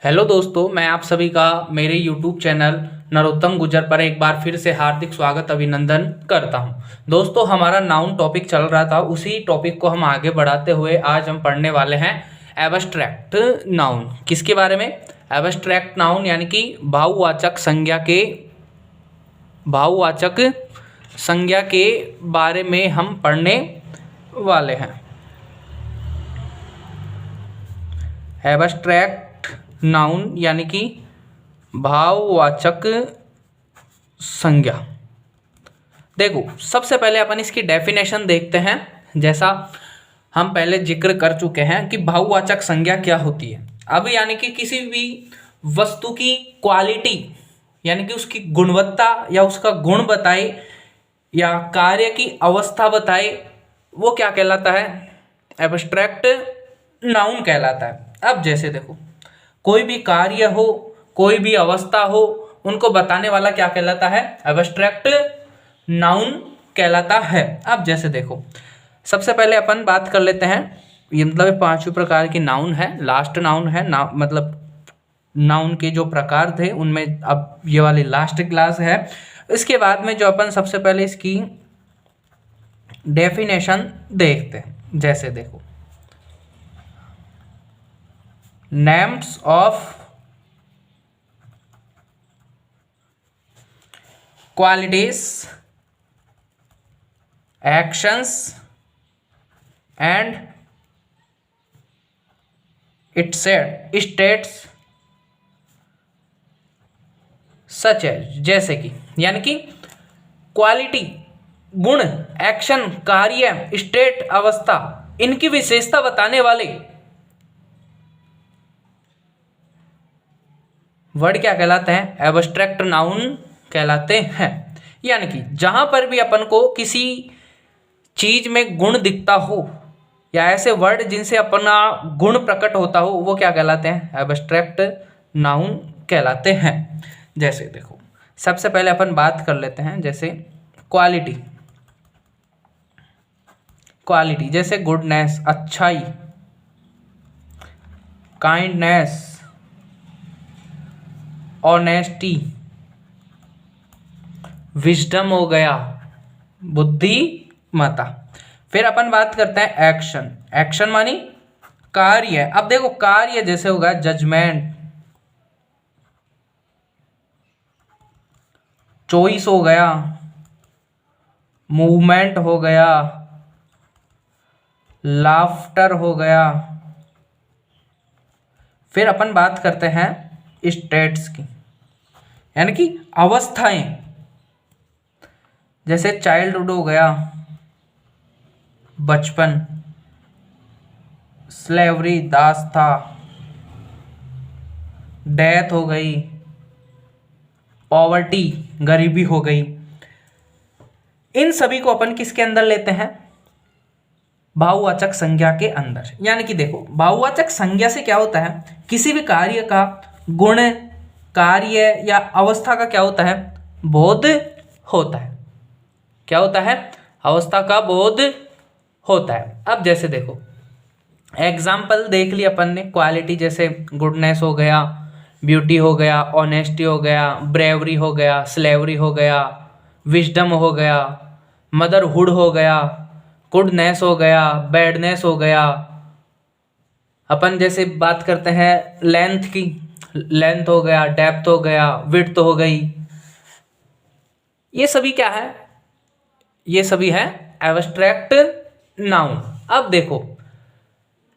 Hello दोस्तों, मैं आप सभी का मेरे YouTube चैनल नरोत्तम गुजर पर एक बार फिर से हार्दिक स्वागत अभिनंदन करता हूं। दोस्तों, हमारा नाउन टॉपिक चल रहा था, उसी टॉपिक को हम आगे बढ़ाते हुए आज हम पढ़ने वाले हैं एब्स्ट्रैक्ट नाउन। किसके बारे में? एब्स्ट्रैक्ट नाउन यानी कि भाववाचक संज्ञा के बारे में हम पढ़ने वाले हैं। एब्स्ट्रैक्ट नाउन यानी कि भाववाचक संज्ञा। देखो, सबसे पहले अपन इसकी डेफिनेशन देखते हैं। जैसा हम पहले जिक्र कर चुके हैं कि भाववाचक संज्ञा क्या होती है। अब यानी कि किसी भी वस्तु की क्वालिटी यानी कि उसकी गुणवत्ता या उसका गुण बताए या कार्य की अवस्था बताए, वो क्या कहलाता है? एब्स्ट्रैक्ट नाउन कहलाता है। अब जैसे देखो, कोई भी कार्य हो, कोई भी अवस्था हो, उनको बताने वाला क्या कहलाता है? एब्स्ट्रैक्ट नाउन कहलाता है। अब जैसे देखो, सबसे पहले अपन बात कर लेते हैं, ये मतलब 5 प्रकार की नाउन है, लास्ट नाउन है ना, मतलब नाउन के जो प्रकार थे उनमें अब ये वाली लास्ट क्लास है। इसके बाद में जो अपन सबसे पहले इसकी डेफिनेशन देखते हैं। जैसे देखो, names of qualities, actions and its states such as, जैसे कि यानी कि क्वालिटी, गुण, एक्शन, कार्य, स्टेट, अवस्था, इनकी विशेषता बताने वाले वर्ड क्या कहलाते हैं? एब्स्ट्रैक्ट नाउन कहलाते हैं। यानी कि जहां पर भी अपन को किसी चीज में गुण दिखता हो या ऐसे वर्ड जिनसे अपना गुण प्रकट होता हो, वो क्या कहलाते हैं? एब्स्ट्रैक्ट नाउन कहलाते हैं। जैसे देखो, सबसे पहले अपन बात कर लेते हैं, जैसे क्वालिटी। क्वालिटी जैसे गुडनेस, अच्छाई, काइंडनेस, ऑनेस्टी, विजडम हो गया, बुद्धिमत्ता। फिर अपन बात करते हैं एक्शन। एक्शन मानी कार्य। अब देखो, कार्य जैसे होगा जजमेंट, चॉइस हो गया, मूवमेंट हो गया, लाफ्टर हो गया। फिर अपन बात करते हैं स्टेट्स की, यानी कि अवस्थाएं। जैसे चाइल्डहुड हो गया, बचपन, स्लेवरी, दास था, डेथ हो गई, पॉवर्टी, गरीबी हो गई। इन सभी को अपन किसके अंदर लेते हैं? भाववाचक संज्ञा के अंदर। यानी कि देखो, भाववाचक संज्ञा से क्या होता है? किसी भी कार्य का गुण, कार्य या अवस्था का क्या होता है? बोध होता है। क्या होता है? अवस्था का बोध होता है। अब जैसे देखो, एग्जाम्पल देख लिया अपन ने। क्वालिटी जैसे गुडनेस हो गया, ब्यूटी हो गया, ऑनेस्टी हो गया, ब्रेवरी हो गया, स्लेवरी हो गया, विजडम हो गया, मदरहुड हो गया, गुडनेस हो गया, बैडनेस हो गया। अपन जैसे बात करते हैं लेंथ की, लेंथ हो गया, डेप्थ हो गया, विड्थ हो गई। ये सभी क्या है? ये सभी है एब्स्ट्रैक्ट नाउन। अब देखो,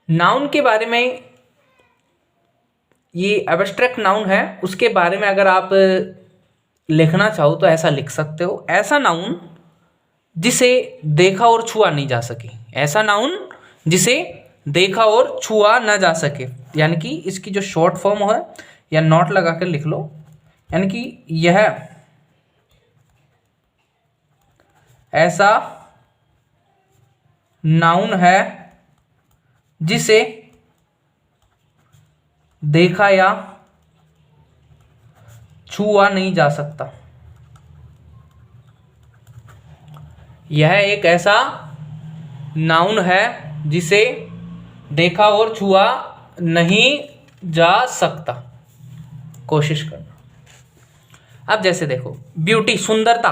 नाउन के बारे में, ये एब्स्ट्रैक्ट नाउन है, उसके बारे में अगर आप लिखना चाहो तो ऐसा लिख सकते हो। ऐसा नाउन जिसे देखा और छुआ नहीं जा सके। ऐसा नाउन जिसे देखा और छुआ ना जा सके, यानी कि इसकी जो शॉर्ट फॉर्म है या नोट लगा कर लिख लो, यानी कि यह ऐसा नाउन है जिसे देखा या छुआ नहीं जा सकता। यह एक ऐसा नाउन है जिसे देखा और छुआ नहीं जा सकता। कोशिश करना। अब जैसे देखो ब्यूटी, सुंदरता,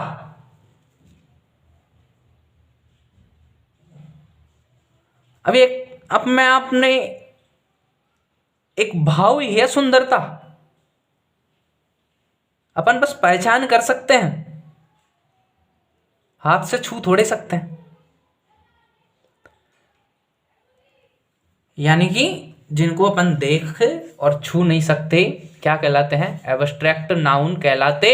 अब मैं आपने एक भाव ही है सुंदरता, अपन बस पहचान कर सकते हैं, हाथ से छू थोड़े सकते हैं। यानी कि जिनको अपन देख और छू नहीं सकते क्या कहलाते हैं? एब्स्ट्रैक्ट नाउन कहलाते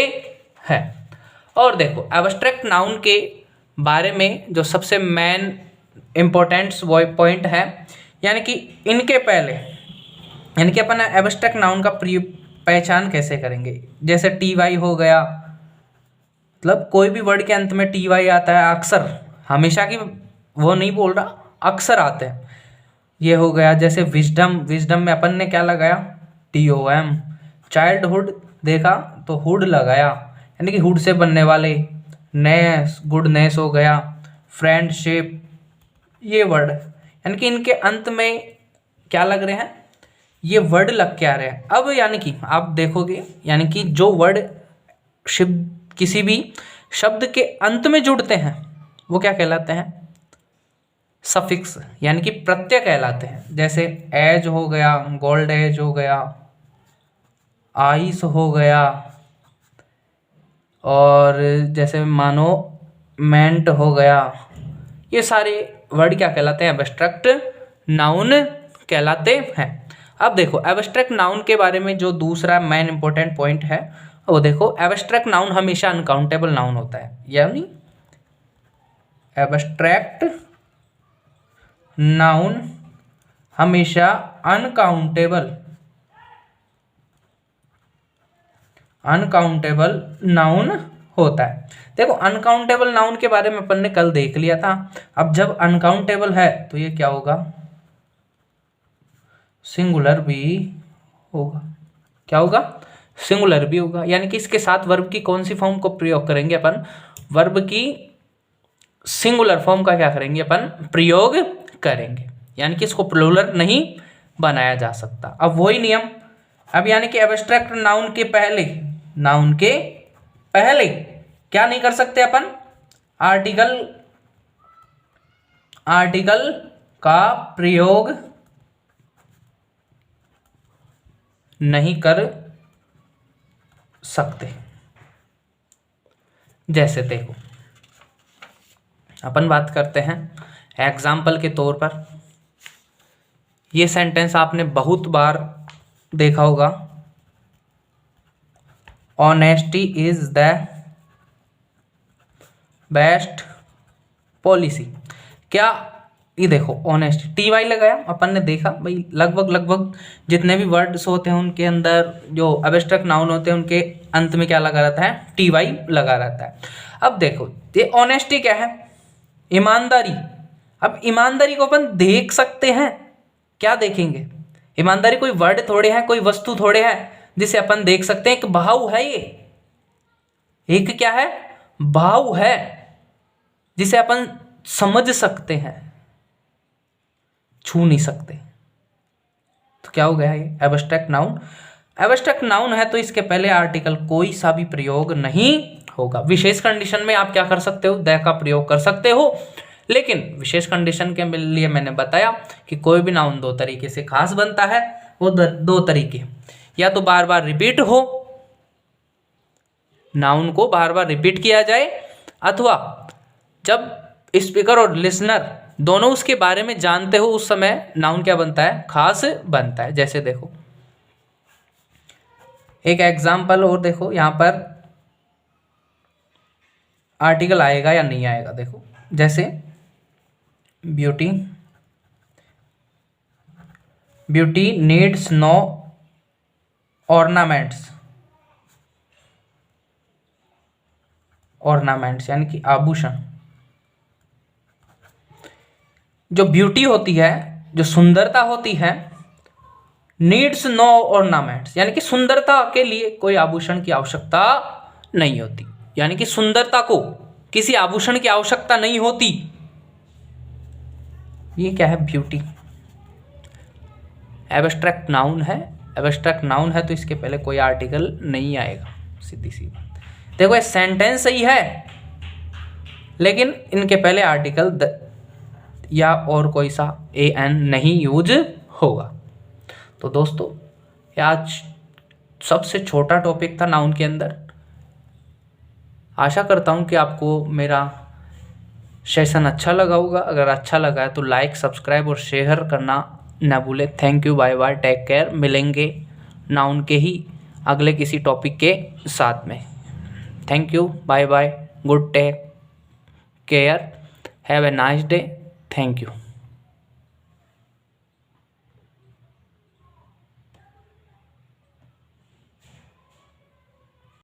हैं। और देखो एब्स्ट्रैक्ट नाउन के बारे में जो सबसे मेन इम्पोर्टेंट पॉइंट है, यानी कि इनके पहले, यानी कि अपन एब्स्ट्रैक्ट नाउन का पहचान कैसे करेंगे? जैसे टी वाई हो गया, मतलब कोई भी वर्ड के अंत में टी वाई आता है अक्सर, हमेशा की वो नहीं बोल रहा, अक्सर आते हैं। ये हो गया जैसे विजडम, विजडम में अपन ने क्या लगाया? TOM। चाइल्डहुड देखा तो हुड लगाया, यानी कि हुड से बनने वाले। नेस, गुडनेस हो गया। फ्रेंडशिप, ये वर्ड, यानी कि इनके अंत में क्या लग रहे हैं? ये वर्ड लग के आ रहे हैं। अब यानी कि आप देखोगे, यानी कि जो वर्ड शब्द किसी भी शब्द के अंत में जुड़ते हैं वो क्या कहलाते हैं? सफिक्स, यानी कि प्रत्यय कहलाते हैं। जैसे एज हो गया, गोल्ड एज हो गया, आइस हो गया, और जैसे मानो मेंट हो गया। ये सारे वर्ड क्या कहलाते हैं? एब्स्ट्रैक्ट नाउन कहलाते हैं। अब देखो एब्स्ट्रैक्ट नाउन के बारे में जो दूसरा मेन इंपॉर्टेंट पॉइंट है वो देखो, एब्स्ट्रैक्ट नाउन हमेशा अनकाउंटेबल नाउन होता है। यानी एब्स्ट्रैक्ट नाउन हमेशा अनकाउंटेबल नाउन होता है। देखो अनकाउंटेबल नाउन के बारे में अपन ने कल देख लिया था। अब जब अनकाउंटेबल है तो ये क्या होगा? सिंगुलर भी होगा। क्या होगा? सिंगुलर भी होगा। यानी कि इसके साथ वर्ब की कौन सी फॉर्म को प्रयोग करेंगे अपन? वर्ब की सिंगुलर फॉर्म का क्या करेंगे अपन? प्रयोग करेंगे। यानी कि इसको प्लूरल नहीं बनाया जा सकता। अब वही नियम, अब यानी कि एब्स्ट्रैक्ट नाउन के पहले, नाउन के पहले क्या नहीं कर सकते अपन? आर्टिकल का प्रयोग नहीं कर सकते। जैसे देखो अपन बात करते हैं एग्जाम्पल के तौर पर, ये सेंटेंस आपने बहुत बार देखा होगा, honesty is the best policy. क्या ये देखो ऑनेस्टी, TY लगाया, अपन ने देखा भाई लगभग जितने भी वर्ड्स होते हैं उनके अंदर जो एब्स्ट्रैक्ट नाउन होते हैं उनके अंत में क्या लगा रहता है? TY लगा रहता है। अब देखो ये ऑनेस्टी क्या है? ईमानदारी। अब ईमानदारी को अपन देख सकते हैं, क्या देखेंगे? ईमानदारी कोई वर्ड थोड़े है, कोई वस्तु थोड़े है जिसे अपन देख सकते हैं। एक भाव है, ये एक क्या है? भाव है जिसे अपन समझ सकते हैं, छू नहीं सकते। तो क्या हो गया ये? Abstract noun. एब्स्ट्रैक्ट नाउन है तो इसके पहले आर्टिकल कोई सा भी प्रयोग नहीं होगा। विशेष कंडीशन में आप क्या कर सकते हो? द का प्रयोग कर सकते हो, लेकिन विशेष कंडीशन के लिए मैंने बताया कि कोई भी नाउन दो तरीके से खास बनता है। वो दो तरीके, या तो बार बार रिपीट हो, नाउन को बार बार रिपीट किया जाए, अथवा जब स्पीकर और लिसनर दोनों उसके बारे में जानते हो उस समय नाउन क्या बनता है? खास बनता है। जैसे देखो एक एग्जाम्पल और देखो, यहां पर आर्टिकल आएगा या नहीं आएगा। देखो जैसे ब्यूटी नीड्स नो ऑर्नामेंट्स, यानी कि आभूषण। जो ब्यूटी होती है, जो सुंदरता होती है, नीड्स नो ऑर्नामेंट्स, यानी कि सुंदरता के लिए कोई आभूषण की आवश्यकता नहीं होती। यानी कि सुंदरता को किसी आभूषण की आवश्यकता नहीं होती। ये क्या है? ब्यूटी एब्स्ट्रैक्ट नाउन है, एब्स्ट्रैक्ट नाउन है तो इसके पहले कोई आर्टिकल नहीं आएगा, सीधी सी बात। देखो ये सेंटेंस सही है लेकिन इनके पहले आर्टिकल या और कोई सा an नहीं यूज होगा। तो दोस्तों ये आज सबसे छोटा टॉपिक था नाउन के अंदर। आशा करता हूँ कि आपको मेरा सेशन अच्छा लगा होगा। अगर अच्छा लगा है तो लाइक, सब्सक्राइब और शेयर करना ना भूले। Thank you, bye bye, take care. मिलेंगे नाउन के ही अगले किसी टॉपिक के साथ में। Thank you, bye bye, good take care, have a nice day. Thank you.